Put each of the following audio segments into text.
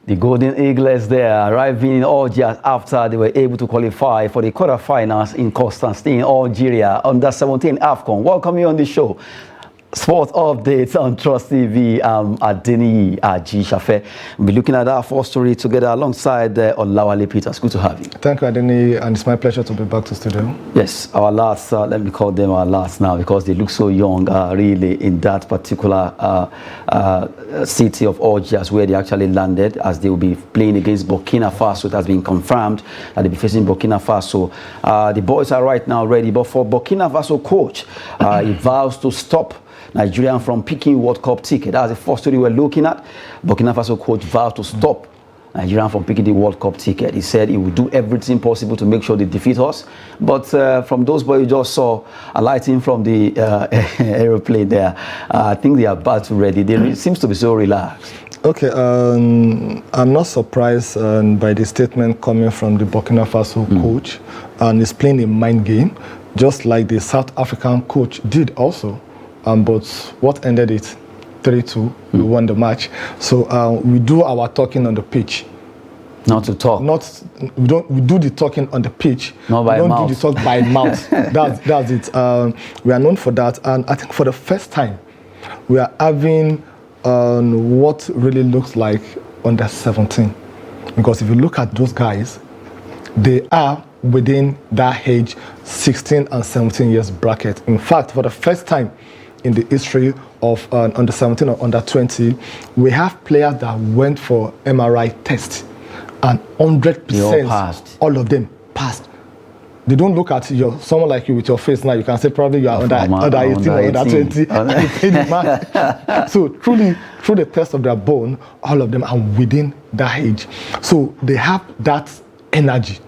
The Golden Eagles there arriving in Algiers after they were able to qualify for the quarterfinals in Constantine, Algeria, under 17 AFCON. Welcome you on the show. Sports updates on Trust TV. Adeni Aji Shafe. We'll be looking at our first story together alongside Olawale Peters. Good to have you. Thank you, Adeni, and it's my pleasure to be back to studio. Yes, our lads, let me call them our lads now because they look so young, really, in that particular city of Algiers where they actually landed, as they will be playing against Burkina Faso. It has been confirmed that they'll be facing Burkina Faso. The boys are right now ready, but for Burkina Faso coach, he vows to stop Nigerian from picking World Cup ticket. That's the first story we're looking at. Burkina Faso coach vowed to stop Nigerian from picking the World Cup ticket. He said he would do everything possible to make sure they defeat us. But from those boys you just saw alighting from the aeroplane there, I think they are about to ready. They seems to be so relaxed. Okay, I'm not surprised by the statement coming from the Burkina Faso coach, and he's playing a mind game, just like the South African coach did also. But what ended it? 3-2. We won the match. So we do our talking on the pitch. Not to talk. We do the talking on the pitch. Not by mouth. We don't do the talk by mouth. That's it. We are known for that, and I think for the first time, we are having what really looks like under 17. Because if you look at those guys, they are within that age, 16 and 17 years bracket. In fact, for the first time in the history of under 17 or under 20, we have players that went for MRI test, and 100%, all of them passed. They don't look at someone like you with your face now. You can say probably you are under 18 or under 20, and you play the match. So truly, through the test of their bone, all of them are within that age. So they have that energy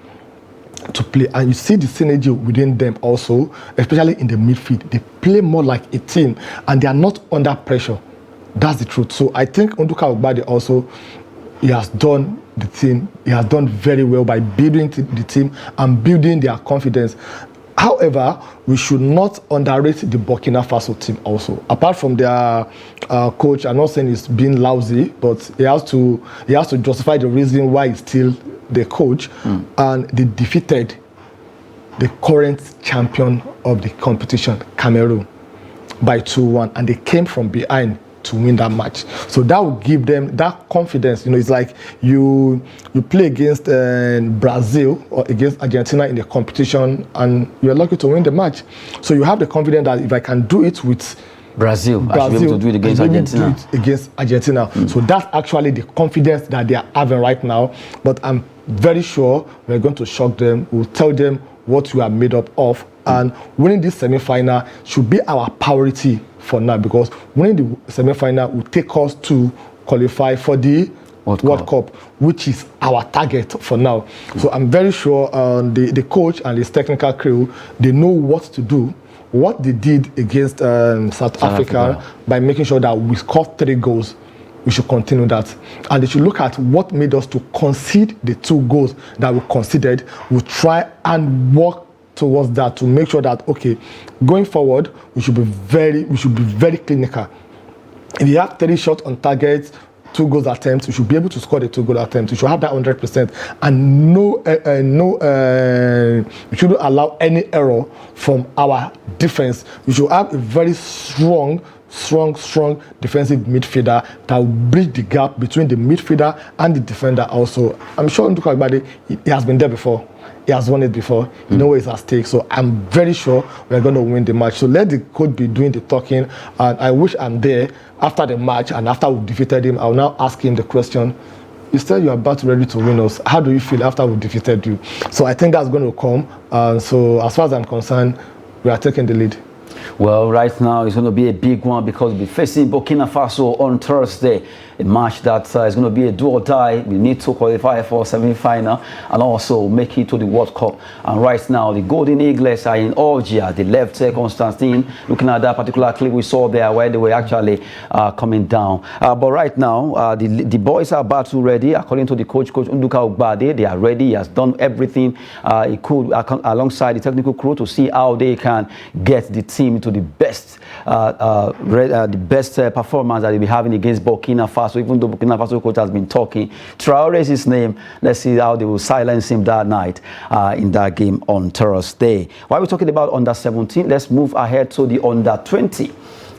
to play, and you see the synergy within them also, especially in the midfield. They play more like a team, and they are not under pressure. That's the truth. So I think Nduka Ogbade also, he has done the thing. He has done very well by building the team and building their confidence. However, we should not underrate the Burkina Faso team also. Apart from their coach, I'm not saying he's being lousy, but he has to justify the reason why he's still the coach, and they defeated the current champion of the competition, Cameroon, by 2-1, and they came from behind to win that match. So that will give them that confidence. It's like you play against Brazil or against Argentina in the competition, and you're lucky to win the match. So you have the confidence that if I can do it with Brazil, I should be able to do it against Argentina. So that's actually the confidence that they are having right now. But I'm very sure we're going to shock them. We'll tell them what we are made up of. And winning this semi-final should be our priority for now, because winning the semi-final will take us to qualify for the World Cup, which is our target for now. So I'm very sure the coach and his technical crew, they know what to do. What they did against South Africa by making sure that we scored 3 goals, we should continue that. And they should look at what made us to concede the 2 goals that we conceded. We'll try and work towards that to make sure that, okay, going forward, we should be very clinical. If you have 3 shots on target, 2 goals attempts, we should be able to score the 2 goal attempts. We should have that 100%, and we shouldn't allow any error from our defense. We should have a very strong defensive midfielder that will bridge the gap between the midfielder and the defender also. I'm sure Nduka Ogbade, he has been there before. He has won it before. You know it's at stake. So I'm very sure we're going to win the match. So let the coach be doing the talking. And I wish I'm there after the match, and after we've defeated him, I'll now ask him the question. You said you're about ready to win us. How do you feel after we've defeated you? So I think that's going to come. So as far as I'm concerned, we are taking the lead. Well, right now it's going to be a big one because we'll be facing Burkina Faso on Thursday. A match that is going to be a do or die. We need to qualify for semi-final and also make it to the World Cup. And right now, the Golden Eagles are in Algiers. They left Constantine. Looking at that particular clip we saw there where they were actually coming down. But right now, the boys are battle ready. According to the coach Nduka Ogbade, they are ready. He has done everything he could alongside the technical crew to see how they can get the team to the best performance that they'll be having against Burkina Faso. Faso, even though Burkina Faso coach has been talking. Traore is his name. Let's see how they will silence him that night in that game on Thursday. While we're talking about under 17, let's move ahead to the under 20.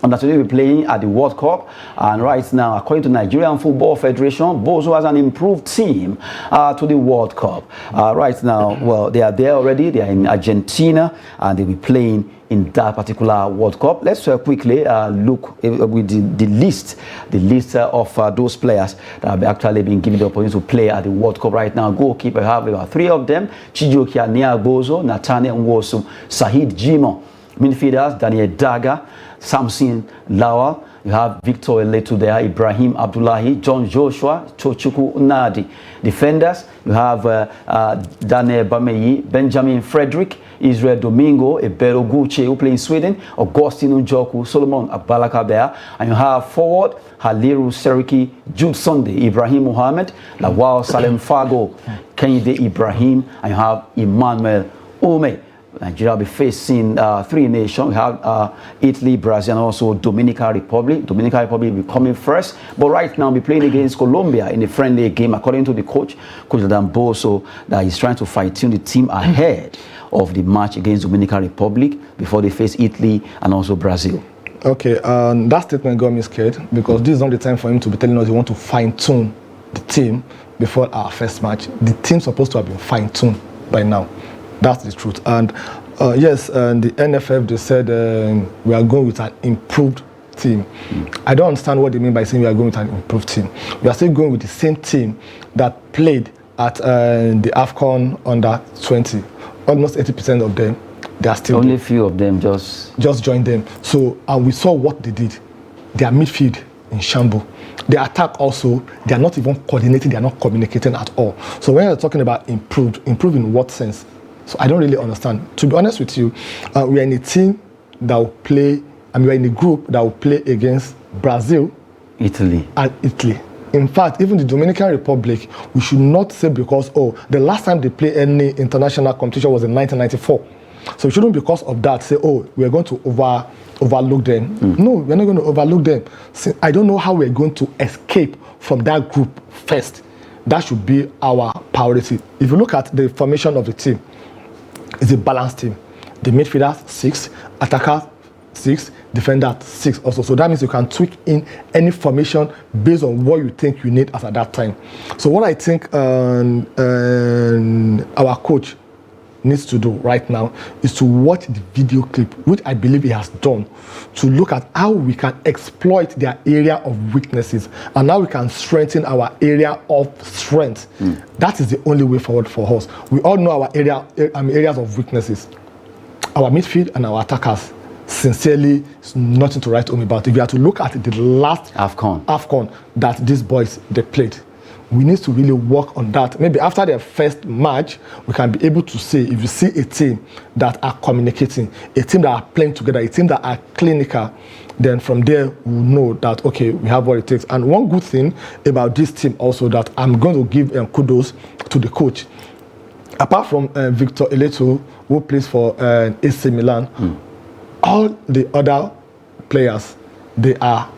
Under 20 will be playing at the World Cup, and right now, according to Nigerian Football Federation, Bozo has an improved team to the World Cup. Right now, well, they are there already. They are in Argentina, and they'll be playing in that particular World Cup. Let's quickly look with the list of those players that have actually been given the opportunity to play at the World Cup right now. Goalkeeper, have about 3 of them: Chijoke Bozo, Nathaniel Nwosu, Sahid Jimo. Midfielders, Daniel Daga, Samson Lawal. You have Victor Eletu there, Ibrahim Abdullahi, John Joshua, Chochuku Nadi. Defenders, you have Daniel Bameyi, Benjamin Frederick, Israel Domingo, Ebero Gucci, who play in Sweden, Augustine Njoku, Solomon Abalaka there. And you have forward, Haliru Seriki, Jude Sunday, Ibrahim Mohammed, Lawal Salem Fago, Kenyide Ibrahim, and you have Emmanuel Ome. Nigeria will be facing 3 nations. We have Italy, Brazil, and also Dominican Republic. Dominican Republic will be coming first. But right now, we'll be playing against Colombia in a friendly game, according to the coach Adam Boso, that he's trying to fine-tune the team ahead of the match against Dominican Republic before they face Italy and also Brazil. Okay, that statement got me scared because this is not the time for him to be telling us he want to fine-tune the team before our first match. The team's supposed to have been fine-tuned by now. That's the truth. And yes, the NFF, they said we are going with an improved team. I don't understand what they mean by saying we are going with an improved team. We are still going with the same team that played at the AFCON under 20. Almost 80% of them, they are still only there. Few of them just joined them. So we saw what they did. Their midfield in shambles. The attack also, they are not even coordinating, they are not communicating at all. So when you're talking about improve in what sense? So I don't really understand. To be honest with you, we are in a team that will play, we are in a group that will play against Brazil, Italy. And Italy. In fact, even the Dominican Republic, we should not say because, the last time they played any international competition was in 1994. So we shouldn't, because of that, say, we are going to overlook them. No, we're not going to overlook them. I don't know how we're going to escape from that group first. That should be our priority. If you look at the formation of the team, it's a balanced team. The midfielders 6, attackers 6, defenders 6 also. So that means you can tweak in any formation based on what you think you need as at that time. So what I think our coach needs to do right now is to watch the video clip, which I believe he has done, to look at how we can exploit their area of weaknesses and how we can strengthen our area of strength. That is the only way forward for us. We all know our areas of weaknesses. Our midfield and our attackers, sincerely, it's nothing to write home about. If you have to look at the last AFCON that these boys, they played, we need to really work on that. Maybe after their first match, we can be able to say, if you see a team that are communicating, a team that are playing together, a team that are clinical, then from there we'll know that, okay, we have what it takes. And one good thing about this team also that I'm going to give kudos to the coach. Apart from Victor Eletu, who plays for AC Milan, all the other players, they are.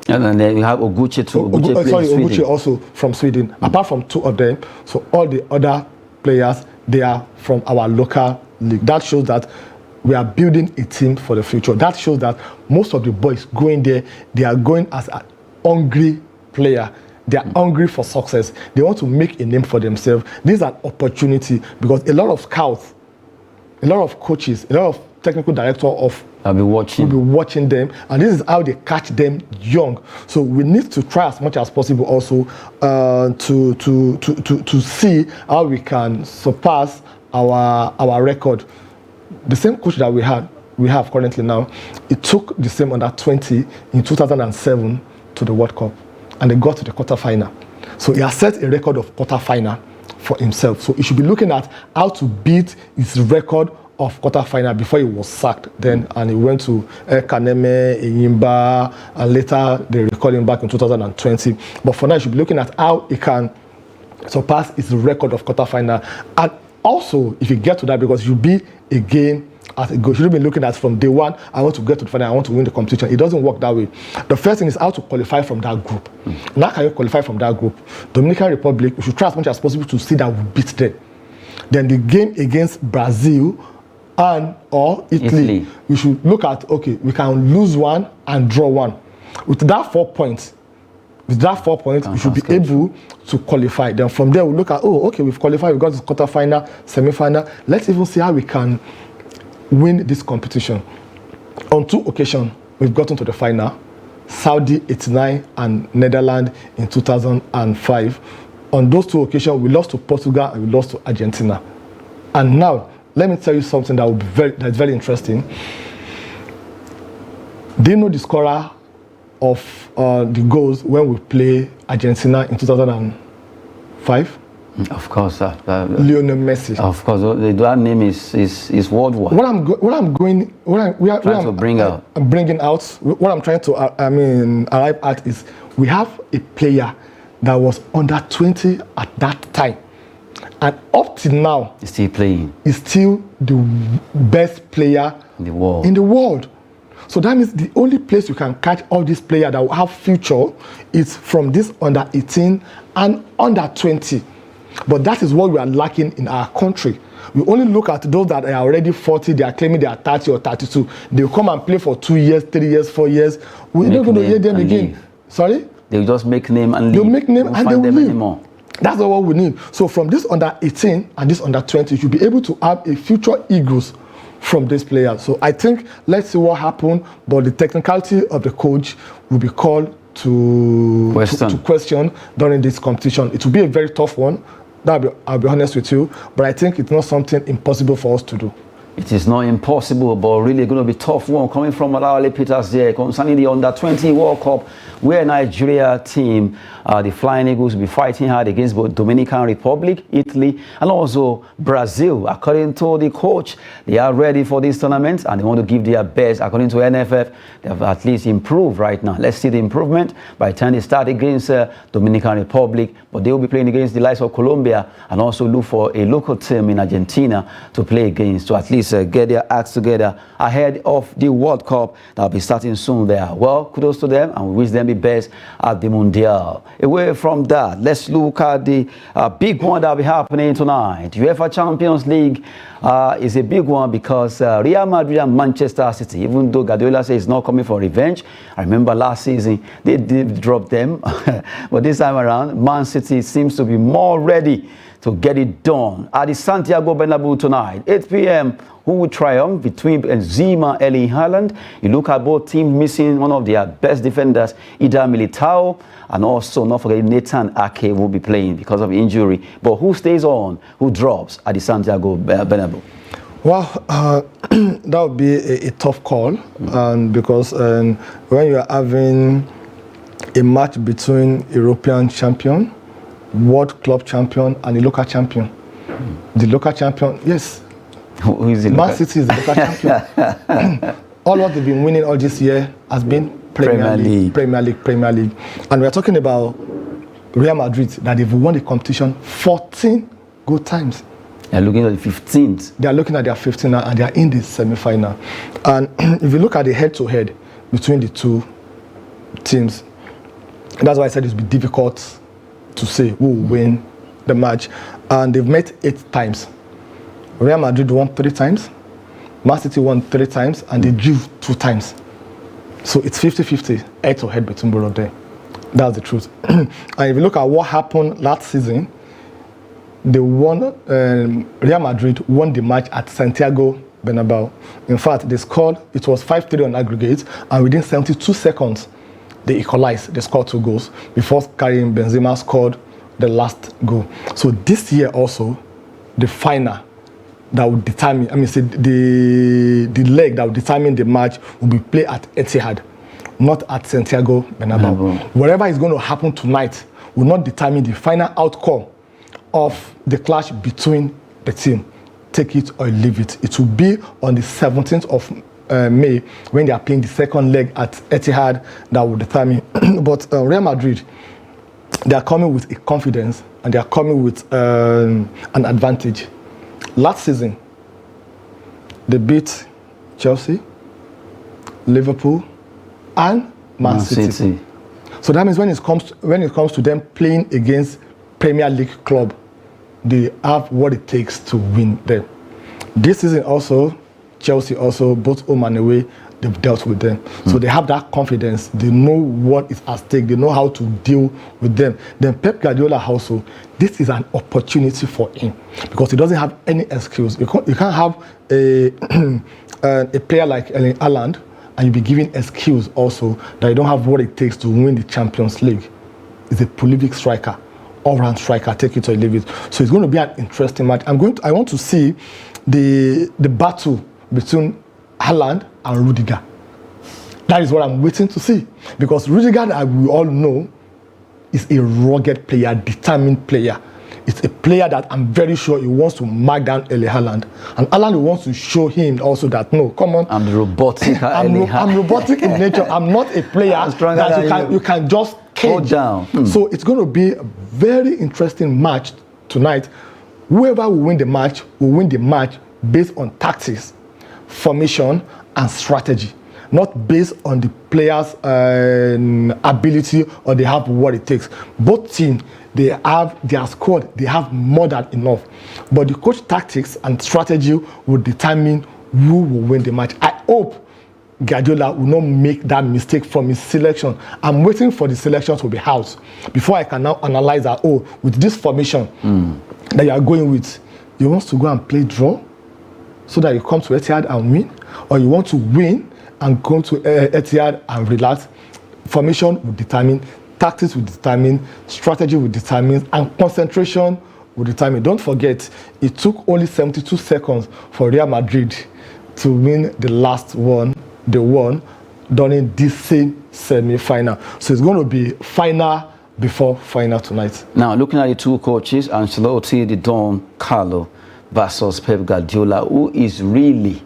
And then we have Oguchi too. Oguchi also from Sweden. Apart from 2 of them, so all the other players, they are from our local league. That shows that we are building a team for the future. That shows that most of the boys going there, they are going as an hungry player. They are hungry for success. They want to make a name for themselves. This is an opportunity because a lot of scouts, a lot of coaches, a lot of technical director of will be watching them, and this is how they catch them young. So we need to try as much as possible also to see how we can surpass our record. The same coach that we have currently now, it took the same under 20 in 2007 to the World Cup, and they got to the quarterfinal. So he has set a record of quarterfinal for himself. So he should be looking at how to beat his record of quarterfinal before he was sacked then, and he went to Kaneme, Enyimba, and later they recalled him back in 2020. But for now, he should be looking at how he can surpass his record of quarterfinal. And also, if you get to that, because you'll be again as a goal. You shouldn't be looking at from day one, I want to get to the final, I want to win the competition. It doesn't work that way. The first thing is how to qualify from that group. Now can you qualify from that group? Dominican Republic, we should try as much as possible to see that we beat them. Then the game against Brazil and or Italy, we should look at, okay, we can lose one and draw one. With that 4 points, we should be able to qualify. Then from there, we look at, oh, okay, we've qualified, we've got to quarterfinal, semi-final. Let's even see how we can win this competition. On 2 occasions, we've gotten to the final. Saudi 89 and Netherlands in 2005. On those 2 occasions, we lost to Portugal and we lost to Argentina. And now, let me tell you something that will be that's very interesting. Do you know the scorer of the goals when we play Argentina in 2005? Of course, Lionel Messi. Of course, that name is worldwide. I'm trying to arrive at is we have a player that was under 20 at that time, and up till now, he's still playing. He's still the best player in the world. So that means the only place you can catch all these players that will have future is from this under 18 and under 20. But that is what we are lacking in our country. We only look at those that are already 40, they are claiming they are 30 or 32. They will come and play for 2 years, 3 years, 4 years. We're not going to hear them again. Leave. Sorry? They'll just make name and leave. They'll make name and they will leave. Anymore. That's not what we need. So from this under 18 and this under 20, you should be able to have a future Eagles from these players. So I think, let's see what happens, but the technicality of the coach will be called to question during this competition. It will be a very tough one. I'll be honest with you, but I think it's not something impossible for us to do. It is not impossible, but really going to be tough one coming from Alawale Peters there concerning the Under-20 World Cup, where Nigeria team, the Flying Eagles, will be fighting hard against both Dominican Republic, Italy, and also Brazil. According to the coach, they are ready for this tournament and they want to give their best. According to NFF, they have at least improved right now. Let's see the improvement by the time they start against Dominican Republic, but they will be playing against the likes of Colombia and also look for a local team in Argentina to play against, to at least get their acts together ahead of the World Cup that will be starting soon there. Well, kudos to them and we wish them the best at the Mundial. Away from that, let's look at the big one that will be happening tonight. UEFA Champions League is a big one because Real Madrid and Manchester City, even though Guardiola says he's not coming for revenge. I remember last season they did drop them, but this time around, Man City seems to be more ready to get it done at the Santiago Bernabeu tonight, 8 p.m. Who will triumph between Benzema, Erling Haaland? You look at both teams missing one of their best defenders, Ida Militao, and also not forgetting Nathan Ake will be playing because of injury. But who stays on? Who drops at the Santiago Bernabeu? Well, that would be a tough call, because when you are having a match between European champion, World Club champion, and a local champion, the local champion, yes. Who is it? Man City is the local champion. All what they've been winning all this year has been Premier League. And we're talking about Real Madrid, that they've won the competition 14 good times. They're looking at the 15th. They are looking at their 15th now, and they are in the semi-final. And if you look at the head-to-head between the two teams, that's why I said it would be difficult to say who will win the match. And they've met 8 times. Real Madrid won 3 times, Man City won 3 times, and they drew 2 times. So it's 50-50 head-to-head between both of them. That's the truth. And if you look at what happened last season, they won. Real Madrid won the match at Santiago Bernabeu. In fact, they scored. It was 5-3 on aggregate, and within 72 seconds, they equalized. They scored 2 goals before Karim Benzema scored the last goal. So this year also, the final that would determine, the leg that would determine the match will be played at Etihad, not at Santiago Bernabeu. Whatever is going to happen tonight will not determine the final outcome of the clash between the team. Take it or leave it. It will be on the 17th of May when they are playing the second leg at Etihad that will determine. But Real Madrid, they are coming with a confidence and they are coming with an advantage. Last season, they beat Chelsea, Liverpool, and Man City. So that means when it comes to them playing against Premier League club, they have what it takes to win them. This season also, Chelsea also, both home and away, they've dealt with them. So they have that confidence. They know what is at stake. They know how to deal with them. Then Pep Guardiola also, this is an opportunity for him because he doesn't have any excuse. You can't have a player like Erling Haaland and you be giving excuse also that you don't have what it takes to win the Champions League. He's a prolific striker, all-round striker, take it or leave it. So it's going to be an interesting match. I want to see the battle between Haaland and Rudiger. That is what I'm waiting to see. Because Rudiger, as we all know, is a rugged player, determined player. It's a player that I'm very sure he wants to mark down Erling Haaland. And Haaland wants to show him also that, no, come on. I'm robotic. I'm robotic in nature. I'm not a player that you can just cage down. So it's going to be a very interesting match tonight. Whoever will win the match based on tactics, formation, and strategy, not based on the players' ability or they have what it takes. Both teams, they have their squad, they have more than enough. But the coach tactics and strategy will determine who will win the match. I hope Guardiola will not make that mistake from his selection. I'm waiting for the selection to be out before I can now analyze that, with this formation that you are going with, you want to go and play draw so that you come to Etihad and win, or you want to win and go to Etihad and relax. Formation will determine, tactics will determine, strategy will determine, and concentration will determine. Don't forget, it took only 72 seconds for Real Madrid to win the last one, they won during this same semi-final. So it's going to be final before final tonight. Now, looking at the two coaches, Ancelotti, the Don Carlo versus Pep Guardiola, who is really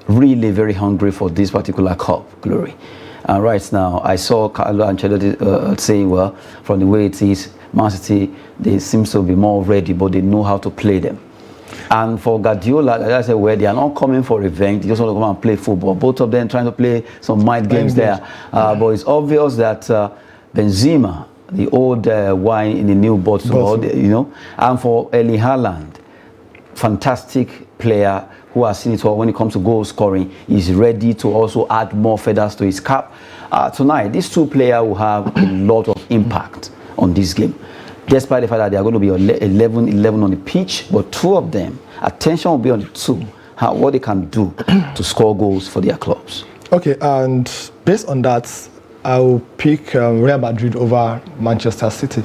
very hungry for this particular cup, Glory. And right now, I saw Carlo Ancelotti saying, well, from the way it is, Man City, they seem to be more ready, but they know how to play them. And for Guardiola, like I said, well, they are not coming for revenge. They just want to come and play football. Both of them trying to play some mind games there. But it's obvious that Benzema, the old wine in the new bottle, you know, and for Erling Haaland, fantastic player who has seen it all when it comes to goal scoring, is ready to also add more feathers to his cap. Tonight, these two players will have a lot of impact on this game, despite the fact that they are going to be 11 on the pitch, but two of them, attention will be on the two, what they can do to score goals for their clubs. Okay, and based on that, I will pick Real Madrid over Manchester City,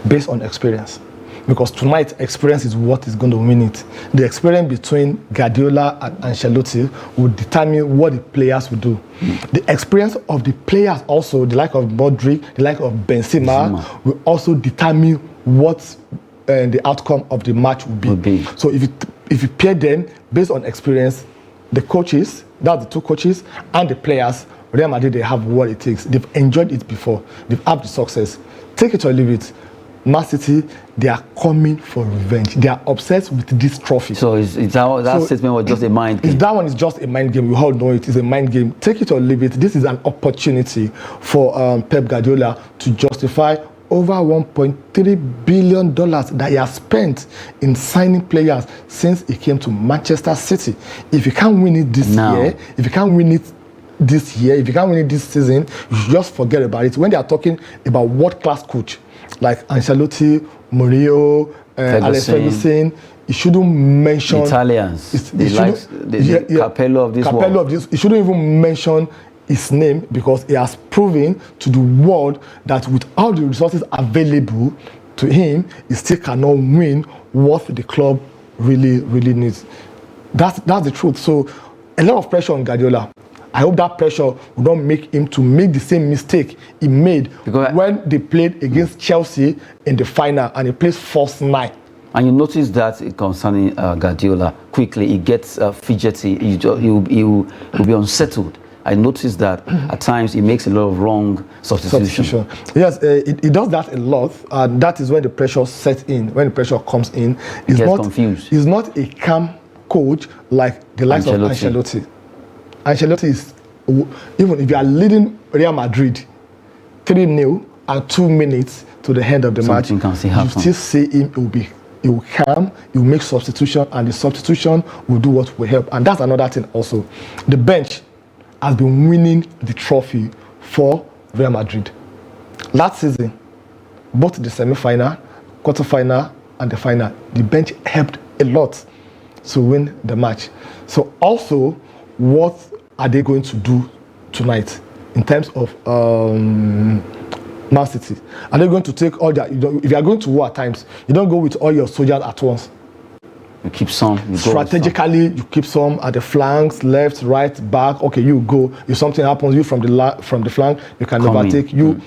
based on experience. Because tonight, experience is what is going to win it. The experience between Guardiola and Ancelotti will determine what the players will do. The experience of the players also, the like of Madrid, the like of Benzema, will also determine what the outcome of the match will be. So if you pair them based on experience, the coaches, that's the two coaches, and the players, Real Madrid, they have what it takes. They've enjoyed it before. They've had the success. Take it or leave it. Man City, they are coming for revenge. They are obsessed with this trophy. So that statement was just a mind game? That one is just a mind game. You all know it is a mind game. Take it or leave it. This is an opportunity for Pep Guardiola to justify over $1.3 billion that he has spent in signing players since he came to Manchester City. If you can't win it this year, if you can't win it this year, if you can't win it this season, you should just forget about it. When they are talking about world-class coach, like Ancelotti, Mourinho, Alex Ferguson, he shouldn't mention Italians. The Capello of this world. He shouldn't even mention his name because he has proven to the world that with all the resources available to him, he still cannot win what the club really needs. That's the truth. So a lot of pressure on Guardiola. I hope that pressure will not make him to make the same mistake he made when they played against Chelsea in the final and he plays false 9. And you notice that concerning Guardiola, quickly he gets fidgety, he will be unsettled. I noticed that at times he makes a lot of wrong substitution. Yes, he does that a lot, and that is when the pressure sets in. When the pressure comes in, he's not confused. He's not a calm coach like the likes of Ancelotti. Ancelotti is, even if you are leading Real Madrid 3-0 and 2 minutes to the end of the match, Can still happen. you still see him, he will calm, he will make substitution, and the substitution will do what will help. And that's another thing also. The bench has been winning the trophy for Real Madrid. Last season, both the semi-final, quarter-final, and the final, the bench helped a lot to win the match. So also, what are they going to do tonight in terms of Man City? Are they going to take all their, if you are going to war at times, you don't go with all your soldiers at once. You keep some. Strategically, you keep some at the flanks, left, right, back. Okay, you go. If something happens, you from the flank, you can overtake. You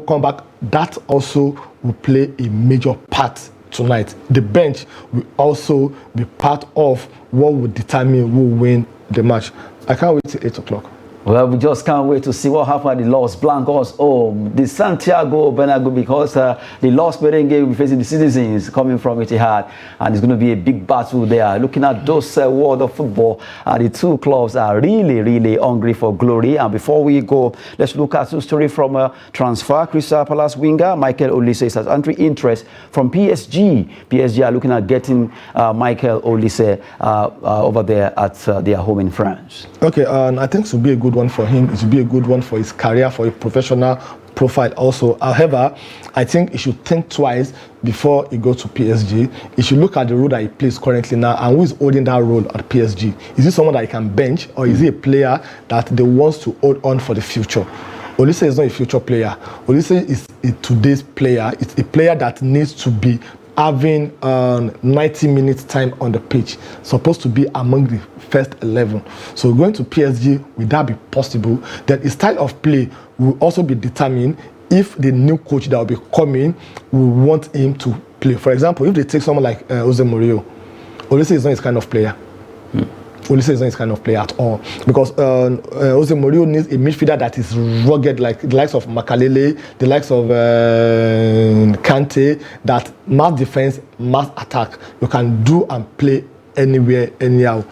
come back. That also will play a major part tonight. The bench will also be part of what will determine who will win the match. I can't wait till 8 o'clock. Well, we just can't wait to see what happened at the Los Blancos. The Santiago Bernabeu, because the Los Merengue will be facing the Citizens coming from Etihad, and it's going to be a big battle there. Looking at those world of football, the two clubs are really, really hungry for glory. And before we go, let's look at a story from transfer. Crystal Palace winger Michael Olise has entry interest from PSG. PSG are looking at getting Michael Olise over there at their home in France. Okay, and I think it will be a good one for him. It will be a good one for his career, for a professional profile also. However, I think he should think twice before he goes to PSG. He should look at the role that he plays currently now and who is holding that role at PSG. Is he someone that he can bench, or is he a player that they want to hold on for the future? Olise is not a future player. Olise is a today's player. It's a player that needs to be having 90 minutes time on the pitch, supposed to be among the first 11. So going to PSG, will that be possible? Then his style of play will also be determined if the new coach that will be coming will want him to play. For example, if they take someone like Jose Mourinho, Olise is not his kind of player. Olise is not his kind of player at all, because Jose Mourinho needs a midfielder that is rugged, like the likes of Makalele, the likes of Kante, that mass defense, mass attack. You can do and play anywhere, anyhow.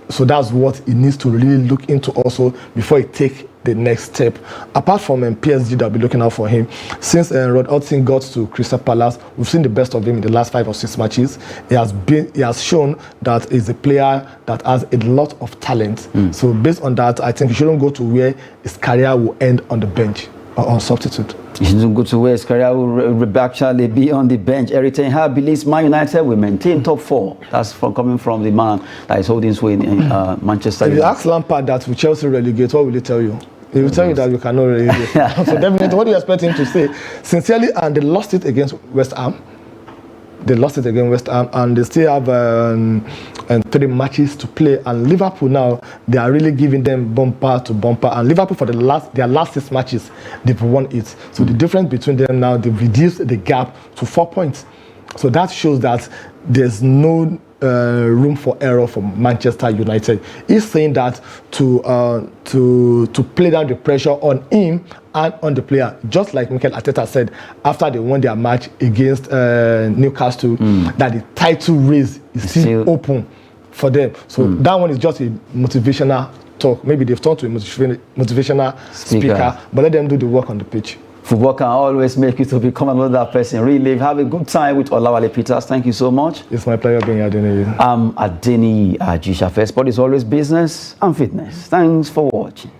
So that's what he needs to really look into also before he take the next step. Apart from PSG that will be looking out for him, since Rod Hudson got to Crystal Palace, we've seen the best of him in the last 5 or 6 matches. He has shown that he's a player that has a lot of talent. So based on that, I think he shouldn't go to where his career will end on the bench or on substitute. He shouldn't go to where his career will actually be on the bench. Eric Ten Hag believes Man United will maintain top 4. That's coming from the man that is holding sway in Manchester United. If you ask Lampard that will Chelsea relegate, what will he tell you? He will tell you that you cannot relegate. So definitely, what do you expect him to say? Sincerely, and they lost it against West Ham. They lost it against West Ham, and they still have 3 matches to play. And Liverpool now, they are really giving them bumper to bumper. And Liverpool, for their last 6 matches, they've won it. So the difference between them now, they've reduced the gap to 4 points. So that shows that there's no room for error for Manchester United. He's saying that to play down the pressure on him and on the player, just like Mikel Arteta said after they won their match against Newcastle, that the title race is still open for them. So that one is just a motivational talk. Maybe they've turned to a motivational speaker, but let them do the work on the pitch. Football can always make you to become another person. Really, have a good time with Olawale Peters. Thank you so much. It's my pleasure being here, Adeni. I'm Adeni Ajishafe. Sport is always business and fitness. Thanks for watching.